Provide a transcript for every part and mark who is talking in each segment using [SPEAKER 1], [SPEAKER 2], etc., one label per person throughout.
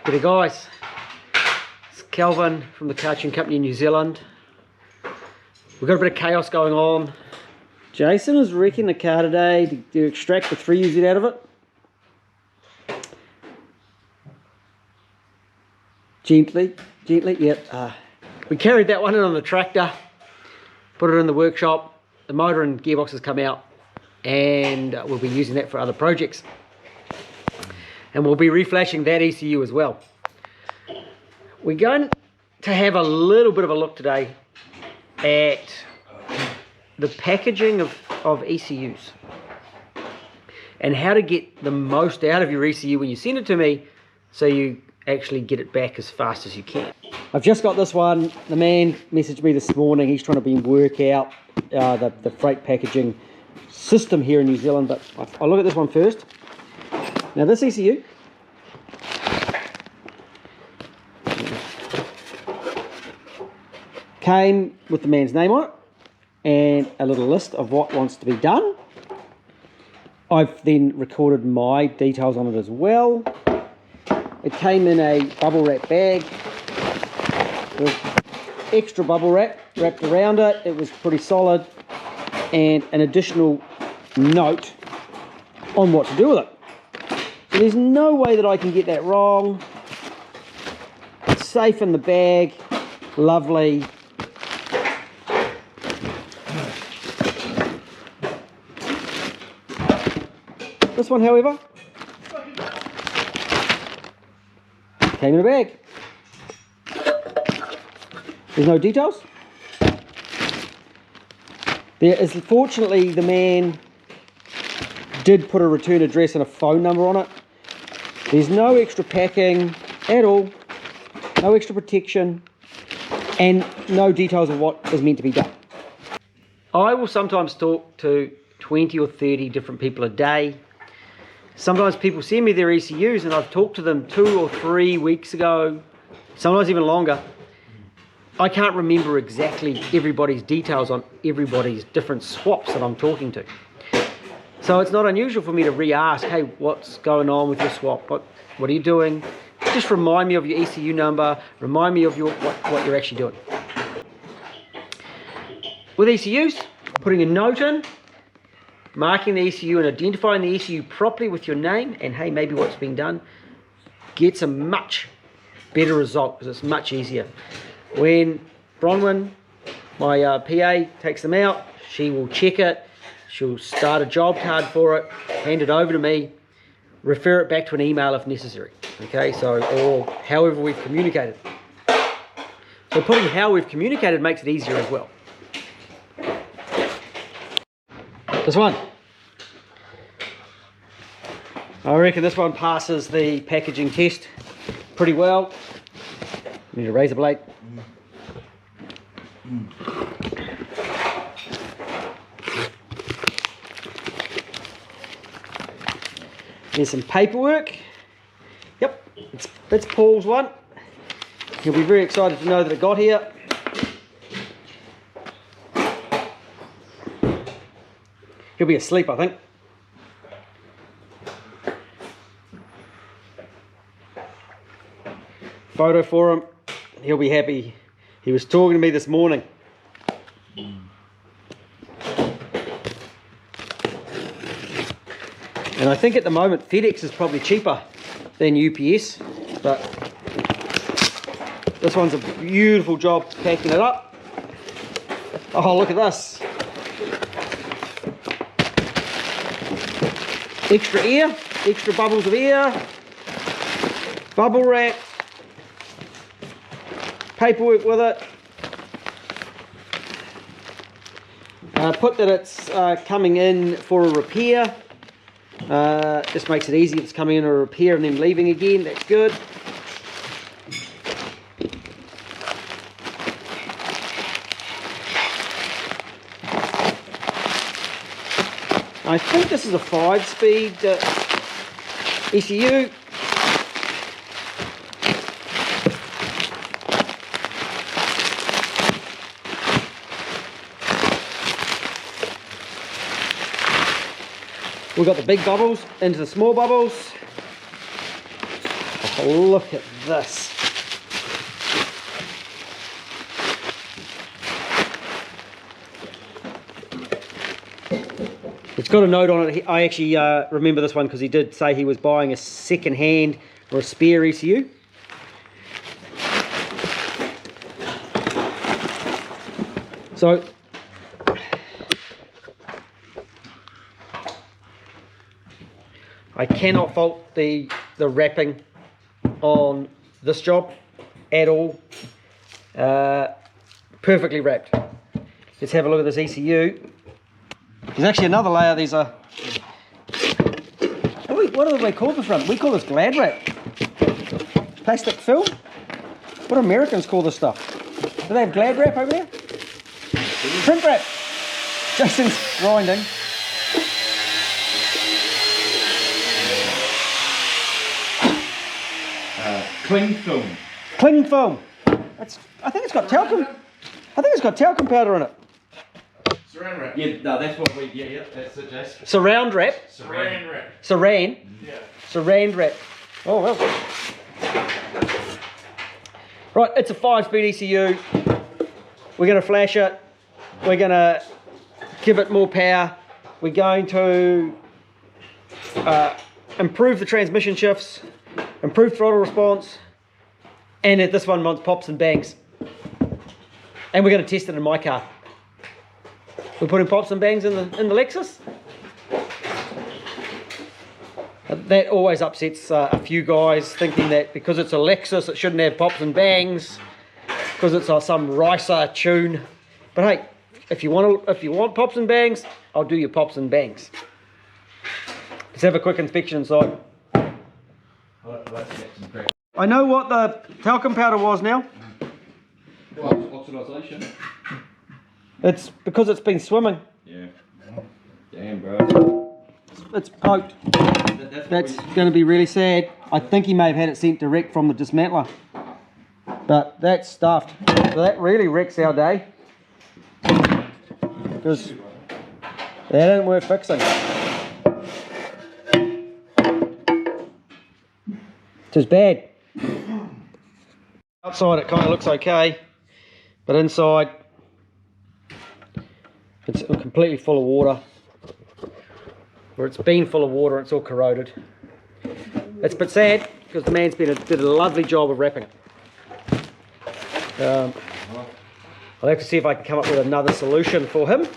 [SPEAKER 1] G'day guys, it's Kelvin from the Cartoon Company in New Zealand. We've got a bit of chaos going on. Jason is wrecking the car today to extract the 3UZ out of it. Gently, yep. We carried that one in on the tractor, put it in the workshop. The motor and gearbox has come out, and we'll be using that for other projects. And we'll be reflashing that ECU as well. We're going to have a little bit of a look today at the packaging of ECUs and how to get the most out of your ECU when you send it to me, so you actually get it back as fast as you can. I've just got this one. The man messaged me this morning. He's trying to work out the freight packaging system here in New Zealand, but I'll look at this one first. Now this ECU came with the man's name on it and a little list of what wants to be done. I've then recorded my details on it as well. It came in a bubble wrap bag with extra bubble wrap wrapped around it. It was pretty solid, and an additional note on what to do with it. So there's no way that I can get that wrong. It's safe in the bag, lovely. This one, however, came in a bag. There's no details. There is, fortunately, the man did put a return address and a phone number on it. There's no extra packing at all, no extra protection, and no details of what is meant to be done. I will sometimes talk to 20 or 30 different people a day. Sometimes people send me their ECUs and I've talked to them 2 or 3 weeks ago, sometimes even longer. I can't remember exactly everybody's details on everybody's different swaps that I'm talking to. So it's not unusual for me to re-ask, hey, what's going on with your swap? What are you doing? Just remind me of your ECU number, remind me of what you're actually doing. With ECUs, putting a note in, marking the ECU and identifying the ECU properly with your name and hey, maybe what's being done, gets a much better result because it's much easier. When Bronwyn, my PA, takes them out, she will check it, she'll start a job card for it, hand it over to me, refer it back to an email if necessary, okay, so, or however we've communicated. So putting how we've communicated makes it easier as well. This one, I reckon this one passes the packaging test pretty well. Need a razor blade. There's some paperwork. Yep, it's Paul's one. He'll be very excited to know that it got here. He'll be asleep, I think. Photo for him. He'll be happy. He was talking to me this morning. And I think at the moment FedEx is probably cheaper than UPS, but this one's a beautiful job packing it up. Oh, look at this. Extra air, extra bubbles of air, bubble wrap, paperwork with it. Put that it's coming in for a repair. This makes it easy if it's coming in a repair and then leaving again. That's good. I think this is a 5-speed ECU. We've got the big bubbles into the small bubbles. I'll Look at this. It's got a note on it. I actually remember this one because he did say he was buying a second hand or a spare ECU. So I cannot fault the wrapping on this job at all. Perfectly wrapped. Let's have a look at this ECU. There's actually another layer. These are, what do they call this one? We call this glad wrap. Plastic film. What do Americans call this stuff? Do they have glad wrap over there? Print wrap. Jason's grinding.
[SPEAKER 2] Cling film.
[SPEAKER 1] Cling film. I think it's got talcum. I think it's got talcum powder in it.
[SPEAKER 2] Saran wrap. Yeah, no, that's what we. Yeah, that's it, Jason.
[SPEAKER 1] Saran wrap.
[SPEAKER 2] Saran wrap.
[SPEAKER 1] Saran.
[SPEAKER 2] Yeah.
[SPEAKER 1] Saran wrap. Oh well. Right, it's a 5-speed ECU. We're going to flash it. We're going to give it more power. We're going to improve the transmission shifts, improve throttle response, and this one wants pops and bangs. And we're going to test it in my car. We're putting pops and bangs in the Lexus. That always upsets a few guys, thinking that because it's a Lexus it shouldn't have pops and bangs because it's some ricer tune. But hey, if you want pops and bangs, I'll do your pops and bangs. Let's have a quick inspection inside. I know what the talcum powder was now.
[SPEAKER 2] Oxidization.
[SPEAKER 1] It's because it's been swimming.
[SPEAKER 2] Yeah. Damn, bro.
[SPEAKER 1] It's poked. That's going to be really sad. I think he may have had it sent direct from the dismantler. But that's stuffed. So that really wrecks our day. Because that ain't worth fixing. It's bad. Outside it kind of looks okay. But inside it's completely full of water. Where it's been full of water, it's all corroded. It's a bit sad because the man's did a lovely job of wrapping it. I'll have to see if I can come up with another solution for him.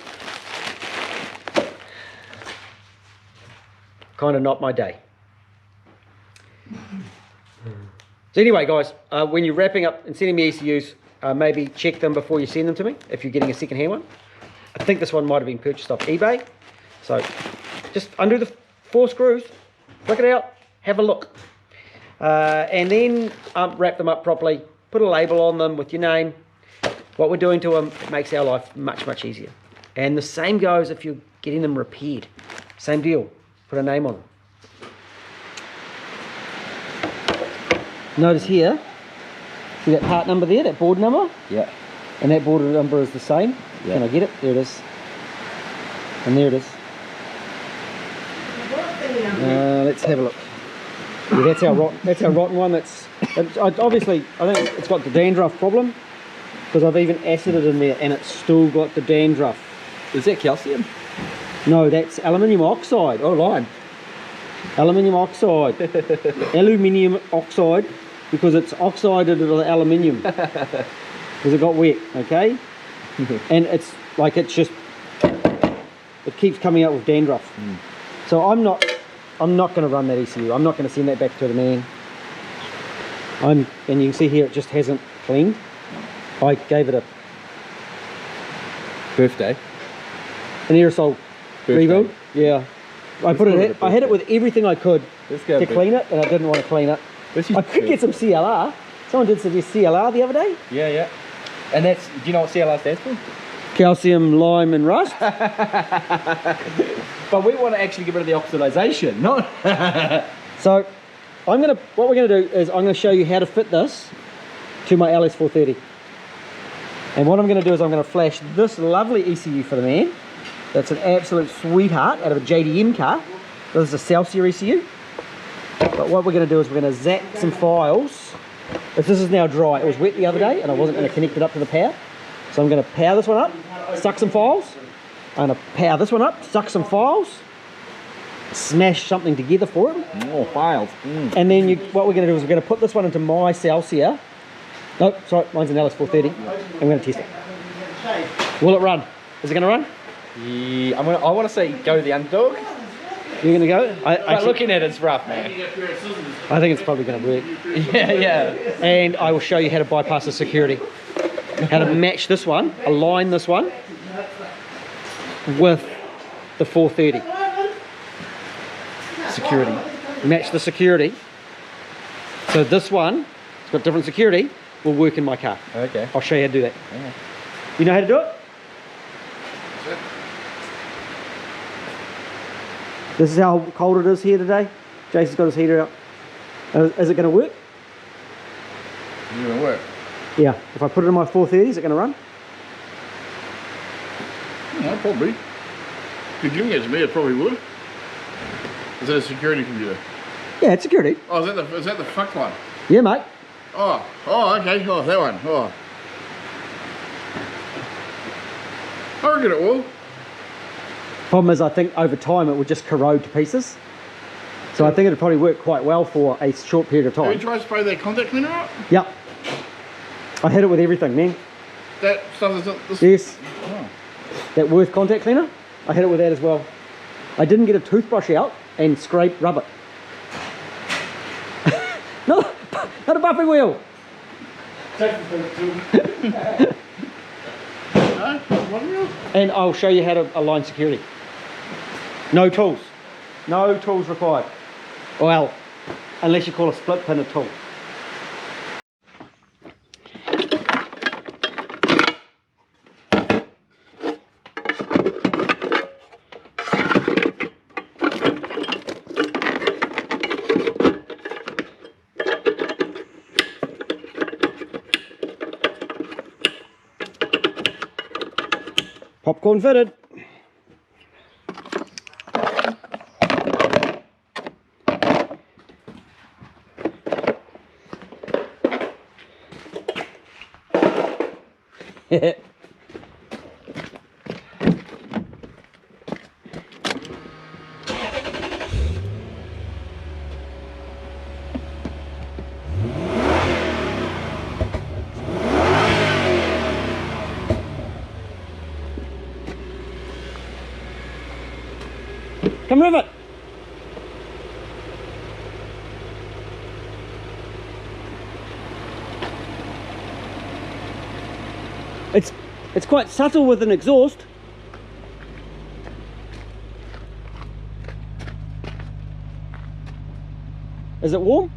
[SPEAKER 1] Kind of not my day. So anyway, guys, when you're wrapping up and sending me ECUs, maybe check them before you send them to me if you're getting a second-hand one. I think this one might have been purchased off eBay. So just undo the 4 screws, work it out, have a look. And then wrap them up properly, put a label on them with your name, what we're doing to them. It makes our life much, much easier. And the same goes if you're getting them repaired. Same deal, put a name on them. Notice here, see that part number there, that board number?
[SPEAKER 2] Yeah.
[SPEAKER 1] And that board number is the same. Yeah. Can I get it? There it is. And there it is. Let's have a look. Yeah, that's our rotten one. Obviously, I think it's got the dandruff problem because I've even acided in there and it's still got the dandruff.
[SPEAKER 2] Is that calcium?
[SPEAKER 1] No, that's aluminium oxide.
[SPEAKER 2] Oh, lime.
[SPEAKER 1] Aluminium oxide. Aluminium oxide because it's oxided to the aluminium because it got wet. Okay, and it's like it keeps coming out with dandruff. So I'm not going to run that ECU. I'm not going to send that back to the man. And you can see here it just hasn't cleaned. I gave it a
[SPEAKER 2] birthday,
[SPEAKER 1] an aerosol rebuild. Yeah, I had it with everything I could to clean it, and I didn't want to clean it. I could get some CLR. Someone did suggest CLR the other day.
[SPEAKER 2] Yeah, yeah. And do you know what CLR stands for?
[SPEAKER 1] Calcium, lime, and rust.
[SPEAKER 2] But we want to actually get rid of the oxidization, not.
[SPEAKER 1] So, what we're going to do is I'm going to show you how to fit this to my LS430. And what I'm going to do is I'm going to flash this lovely ECU for the man. That's an absolute sweetheart out of a JDM car. This is a Celsius ECU. But what we're going to do is we're going to zap some files. If this is now dry, it was wet the other day and I wasn't going to connect it up to the power. So I'm going to power this one up, suck some files. I'm going to power this one up, suck some files, smash something together for it.
[SPEAKER 2] Oh, files.
[SPEAKER 1] And then what we're going to do is we're going to put this one into my Celsius. Nope, sorry, mine's an LS430. I'm going to test it. Will it run? Is it going to run?
[SPEAKER 2] Yeah, I want to say go the underdog.
[SPEAKER 1] You're going to go?
[SPEAKER 2] But looking at it's rough, man.
[SPEAKER 1] I think it's probably going to work.
[SPEAKER 2] Yeah.
[SPEAKER 1] And I will show you how to bypass the security. How to match this one, align this one with the 430. Security. Match the security. So this one, it's got different security, will work in my car.
[SPEAKER 2] Okay.
[SPEAKER 1] I'll show you how to do that.
[SPEAKER 2] Yeah.
[SPEAKER 1] You know how to do it? This is how cold it is here today. Jason's got his heater out. Is it going to work?
[SPEAKER 2] It's going to work.
[SPEAKER 1] Yeah. If I put it in my 430, is it going to run?
[SPEAKER 3] No, probably. If you're giving it to me, it probably would. Is that a security computer?
[SPEAKER 1] Yeah, it's security.
[SPEAKER 3] Oh, is that the fuck one?
[SPEAKER 1] Yeah, mate.
[SPEAKER 3] Oh, okay. Oh, that one. Oh. I reckon it will.
[SPEAKER 1] Problem is, I think over time it would just corrode to pieces. So I think it'd probably work quite well for a short period of
[SPEAKER 3] Have
[SPEAKER 1] time.
[SPEAKER 3] you tried to spray that contact cleaner out?
[SPEAKER 1] Yep. I hit it with everything, man.
[SPEAKER 3] That stuff is this.
[SPEAKER 1] Yes.
[SPEAKER 3] Oh.
[SPEAKER 1] That Worth contact cleaner, I hit it with that as well. I didn't get a toothbrush out and scrape rubber. No, not a buffing wheel.
[SPEAKER 3] No, one wheel?
[SPEAKER 1] And I'll show you how to align security. No tools. No tools required. Well, unless you call a split pin a tool. Popcorn fitted. Come with it. It's quite subtle with an exhaust. Is it warm?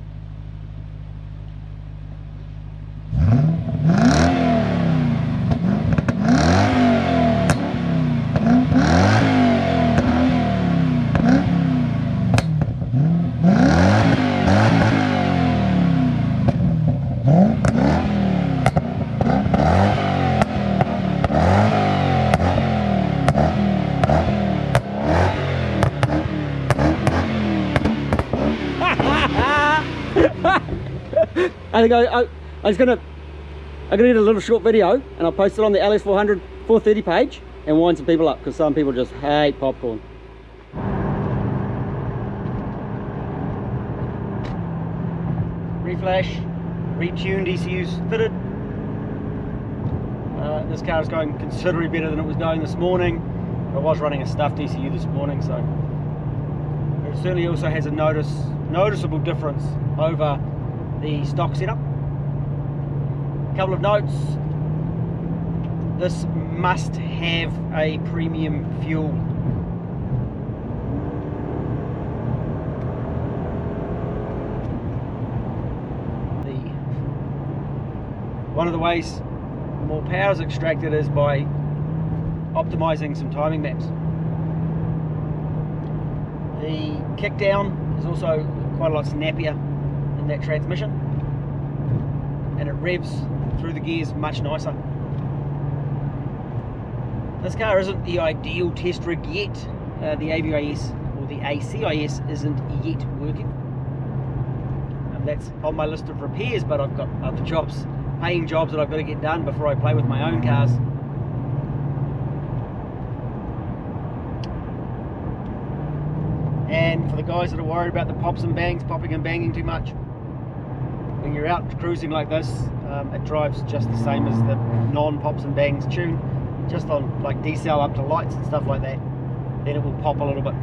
[SPEAKER 1] I think I'm gonna do a little short video and I'll post it on the LS400 430 page and wind some people up because some people just hate popcorn. Reflash, retuned ECUs fitted. This car is going considerably better than it was going this morning. I was running a stuffed ECU this morning, so it certainly also has a noticeable difference over the stock setup. A couple of notes. This must have a premium fuel. One of the ways more power is extracted is by optimizing some timing maps. The kickdown is also quite a lot snappier in that transmission, and it revs through the gears much nicer. This car isn't the ideal test rig yet. The AVIS or the ACIS isn't yet working. that's on my list of repairs, but I've got other jobs, paying jobs that I've got to get done before I play with my own cars. And for the guys that are worried about the pops and bangs, popping and banging too much, when you're out cruising like this, it drives just the same as the non-pops and bangs tune, just on like decel up to lights and stuff like that, then it will pop a little bit.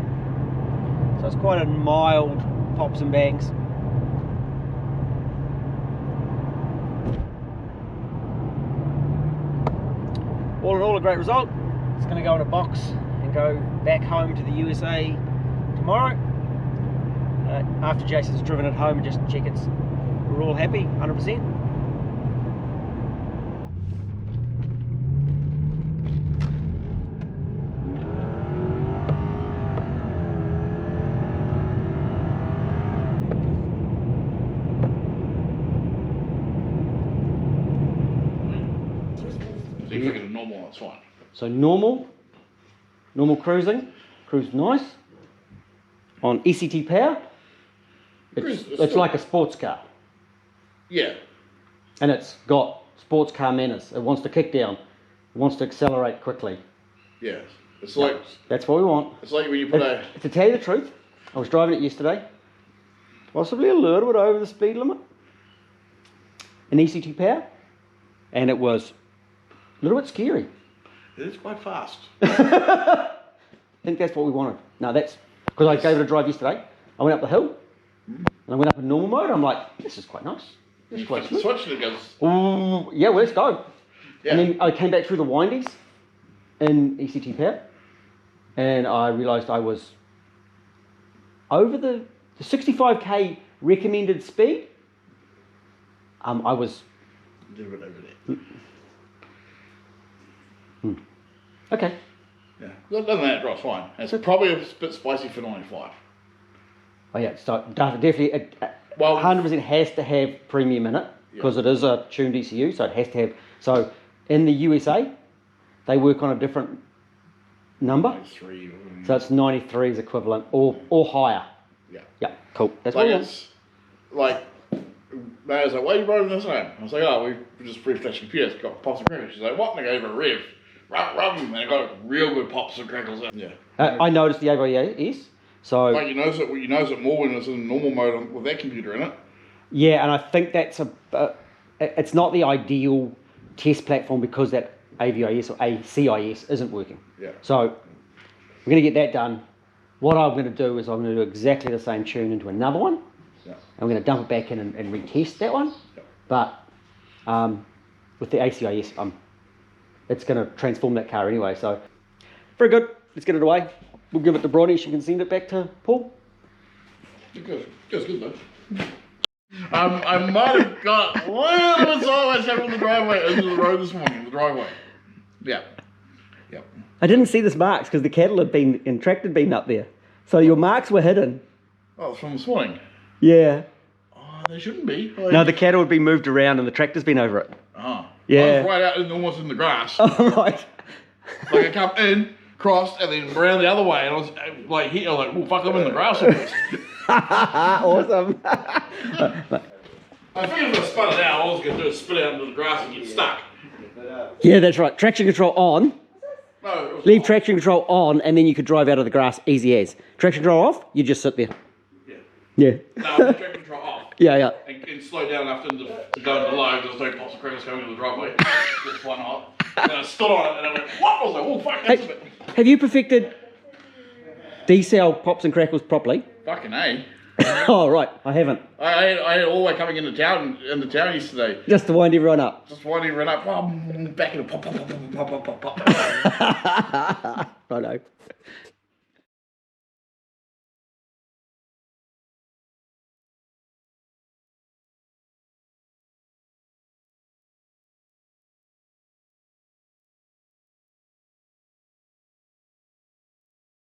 [SPEAKER 1] So it's quite a mild pops and bangs. All in all, a great result. It's going to go in a box and go back home to the USA tomorrow. After Jason's driven it home and just check we're all happy, 100%.
[SPEAKER 3] So you figured a normal, that's fine.
[SPEAKER 1] So normal cruising, cruise nice. On ECT power, it's like a sports car.
[SPEAKER 3] Yeah.
[SPEAKER 1] And it's got sports car manners. It wants to kick down. It wants to accelerate quickly.
[SPEAKER 3] Yeah. It's like,
[SPEAKER 1] that's what we want.
[SPEAKER 3] it's like when you put
[SPEAKER 1] To tell you the truth, I was driving it yesterday, possibly a little bit over the speed limit in ECT power, and it was a little bit scary.
[SPEAKER 3] it is quite fast.
[SPEAKER 1] I think that's what we wanted. No, that's because I gave it a drive yesterday. I went up the hill and I went up in normal mode. I'm like, this is quite nice. This is quite
[SPEAKER 3] The
[SPEAKER 1] smooth.
[SPEAKER 3] switch and it goes.
[SPEAKER 1] Ooh, yeah, well, let's go.
[SPEAKER 3] Yeah.
[SPEAKER 1] And then I came back through the windies in ECT power, and I realised I was over the 65k recommended speed. I was
[SPEAKER 3] A little bit over there.
[SPEAKER 1] okay.
[SPEAKER 3] Yeah. Other than that, it drives fine. It's probably a bit spicy for 95.
[SPEAKER 1] Oh yeah, so definitely it
[SPEAKER 3] Well,
[SPEAKER 1] 100% has to have premium in it because it is a tuned ECU, so it has to have. So in the USA, they work on a different number,
[SPEAKER 3] 93.
[SPEAKER 1] so it's 93 is equivalent or higher.
[SPEAKER 3] Yeah.
[SPEAKER 1] Yeah, cool. That's
[SPEAKER 3] Like
[SPEAKER 1] what I want.
[SPEAKER 3] it's like, man was like, why are you riding this home? I was like, oh, we just reflash computers, got pops and crackles. She's like, what? And I gave her a rev. Rum, and it got real good pops and crackles in. Yeah.
[SPEAKER 1] I noticed the AVIS, so
[SPEAKER 3] Like you notice it more when it's in normal mode with that computer in it.
[SPEAKER 1] yeah, and I think that's it's not the ideal test platform because that AVIS or ACIS isn't working.
[SPEAKER 3] Yeah.
[SPEAKER 1] So we're going to get that done. What I'm going to do is I'm going to do exactly the same tune into another one.
[SPEAKER 3] Yeah.
[SPEAKER 1] I'm going to dump it back in and retest that one.
[SPEAKER 3] Yeah.
[SPEAKER 1] But with the ACIS, it's going to transform that car anyway. So very good. Let's get it away. We'll give it to Bronny. She can send it back to Paul.
[SPEAKER 3] It goes good though. I might have got a little bit sideways on the driveway into the road this morning. The driveway. Yeah. Yep.
[SPEAKER 1] I didn't see this marks because the cattle had been and tractor had been up there. So your marks were hidden.
[SPEAKER 3] Oh, it's from this morning.
[SPEAKER 1] Yeah.
[SPEAKER 3] Oh, they shouldn't be.
[SPEAKER 1] No, the cattle had been moved around and the tractor's been over it.
[SPEAKER 3] Oh.
[SPEAKER 1] Yeah.
[SPEAKER 3] I was right out almost in the grass.
[SPEAKER 1] Oh, right.
[SPEAKER 3] Like I come in, crossed, and then around the other way, and I was like, here, like, well, fuck, I'm in the grass almost.
[SPEAKER 1] Awesome.
[SPEAKER 3] I figured if I spun it out, all I was going to do is spit it out into the grass and get stuck.
[SPEAKER 1] Yeah, that's right. Traction control on.
[SPEAKER 3] No, it was
[SPEAKER 1] Leave
[SPEAKER 3] off.
[SPEAKER 1] traction control on and then you could drive out of the grass easy as. Traction control off, you just sit there.
[SPEAKER 3] Yeah.
[SPEAKER 1] Yeah.
[SPEAKER 3] No, the traction control off.
[SPEAKER 1] Yeah.
[SPEAKER 3] And slow down enough to go into low, because there's no pops and crackles coming into the driveway. Just why not? And I stood on it and I went, what? I was like, oh, fuck, that's a bit.
[SPEAKER 1] Have you perfected decel pops and crackles properly?
[SPEAKER 3] Fucking A.
[SPEAKER 1] Oh, right. I haven't.
[SPEAKER 3] I had all the way coming into town yesterday.
[SPEAKER 1] Just to wind everyone up.
[SPEAKER 3] Just wanting to run up, back into pop, pop, pop, pop, pop, pop, pop, pop.
[SPEAKER 1] Righto.